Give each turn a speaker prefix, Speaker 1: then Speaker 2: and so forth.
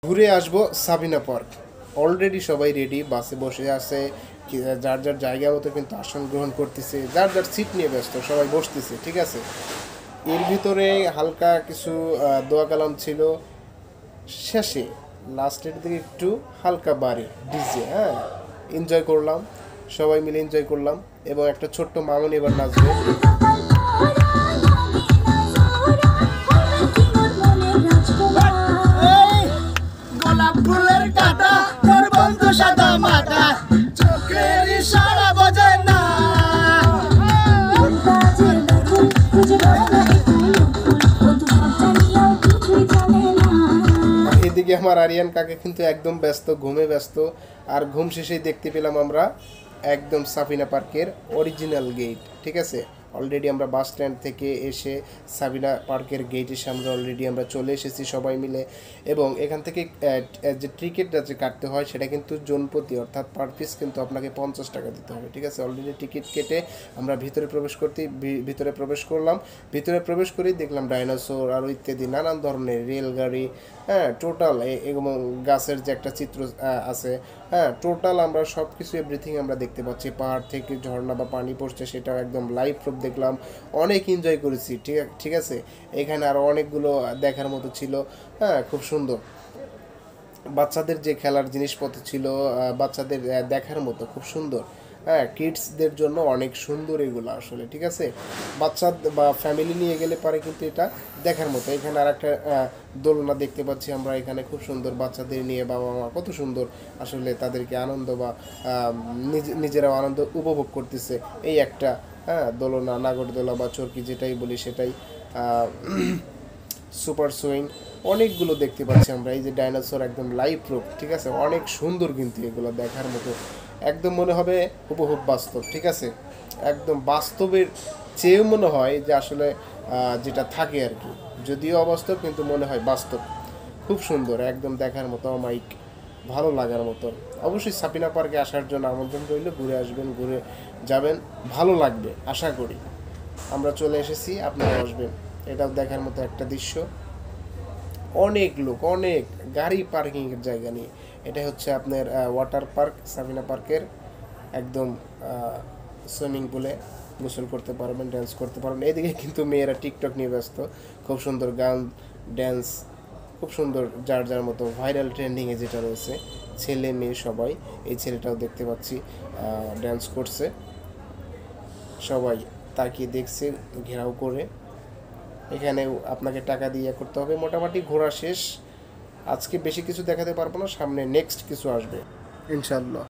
Speaker 1: ঘুরে আসবো Sabina park. Already সবাই রেডি, বাসে বসে আছে, যার যার জায়গা মতো কিন্তু আসন গ্রহণ করতেছে, যার যার সিট নিয়ে ব্যস্ত, সবাই বসতেছে, ঠিক আছে। এর ভিতরে হালকা কিছু দোয়া কালাম ছিল, শেষে লাস্টের দিকে একটু হালকা বাড়ি ডিজে, হ্যাঁ, এনজয় করলাম, সবাই মিলে এনজয় করলাম। এবং একটা ছোট্ট মামুনি এবার নাচবে।
Speaker 2: গোলাপ ফুলের কাটা তোর বন্ধু সাদা মাটা চোখের ইশারা বোঝে না।
Speaker 1: এদিকে আমার আরিয়ান কাকে কিন্তু একদম ব্যস্ত, ঘুমে ব্যস্ত। আর ঘুম শেষেই দেখতে পেলাম আমরা একদম সাবিনা পার্কের অরিজিনাল গেট, ঠিক আছে। অলরেডি আমরা বাস স্ট্যান্ড থেকে এসে সাবিনা পার্কের গেটের সামনে অলরেডি আমরা চলে এসেছি সবাই মিলে। এবং এখান থেকে যে টিকিটটা যে কাটতে হয় সেটা কিন্তু জনপ্রতি, অর্থাৎ পার পিস কিন্তু আপনাকে 50 টাকা দিতে হবে, ঠিক আছে। অলরেডি টিকিট কেটে আমরা ভিতরে প্রবেশ করলাম। ভিতরে প্রবেশ করেই দেখলাম ডাইনোসর আর ইত্যাদি নানান ধরনের রেলগাড়ি, হ্যাঁ, টোটাল এবং গাছের যে একটা চিত্র আছে, হ্যাঁ, টোটাল আমরা সব কিছু এভরিথিং আমরা দেখতে পাচ্ছি। পাহাড় থেকে ঝর্ণা বা পানি পড়ছে সেটাও একদম লাইভ প্রুফ দেখলাম। অনেক এনজয় করেছি, ঠিক আছে। এখানে আরও অনেকগুলো দেখার মতো ছিল, হ্যাঁ, খুব সুন্দর। বাচ্চাদের যে খেলার জিনিসপত্র ছিল, বাচ্চাদের দেখার মতো খুব সুন্দর, হ্যাঁ, কিডসদের জন্য অনেক সুন্দর এগুলো আসলে, ঠিক আছে। বাচ্চা বা ফ্যামিলি নিয়ে গেলে পারে কিন্তু এটা দেখার মতো। এখানে আর একটা দোলনা দেখতে পাচ্ছি আমরা, এখানে খুব সুন্দর বাচ্চাদের নিয়ে বাবা মা কত সুন্দর আসলে তাদেরকে আনন্দ বা নিজেরাও আনন্দ উপভোগ করতেছে। এই একটা, হ্যাঁ, দোলনা, নাগরদোলা বা চরকি যেটাই বলি সেটাই, সুপার সুইং, অনেকগুলো দেখতে পাচ্ছি আমরা। এই যে ডাইনোসর একদম লাইভ প্রুফ, ঠিক আছে, অনেক সুন্দর কিন্তু এগুলো দেখার মতো। একদম মনে হবে হুবহু বাস্তব, ঠিক আছে। একদম বাস্তবের চেয়েও মনে হয় যে আসলে যেটা থাকে আর কি, যদিও অবাস্তব কিন্তু মনে হয় বাস্তব। খুব সুন্দর, একদম দেখার মতো, মাইক ভালো লাগার মতো। অবশ্যই সাবিনা পার্কে আসার জন্য আমন্ত্রণ রইল, ঘুরে আসবেন, ঘুরে যাবেন, ভালো লাগবে আশা করি। আমরা চলে এসেছি, আপনারা আসবেন, এটাও দেখার মতো একটা দৃশ্য। অনেক লোক, অনেক গাড়ি পার্কিংয়ের জায়গা নিয়ে। এটা হচ্ছে আপনার ওয়াটার পার্ক, সাবিনা পার্কের একদম সুইমিং পুলে গোসল করতে পারবেন, ড্যান্স করতে পারবেন। এদিকে কিন্তু মেয়েরা টিকটক নিয়ে ব্যস্ত, খুব সুন্দর গান, ড্যান্স, খুব সুন্দর, যার যার মতো ভাইরাল ট্রেন্ডিংয়ে যেটা রয়েছে, ছেলে মেয়ে সবাই। এই ছেলেটাও দেখতে পাচ্ছি ড্যান্স করছে, সবাই তাকিয়ে দেখছে ঘেরাও করে। এখানে আপনাকে টাকা দিয়ে করতে হবে। মোটামুটি ঘোরা শেষ, আজকে বেশি কিছু দেখাতে পারবো না, সামনে নেক্সট কিছু আসবে ইনশাল্লাহ।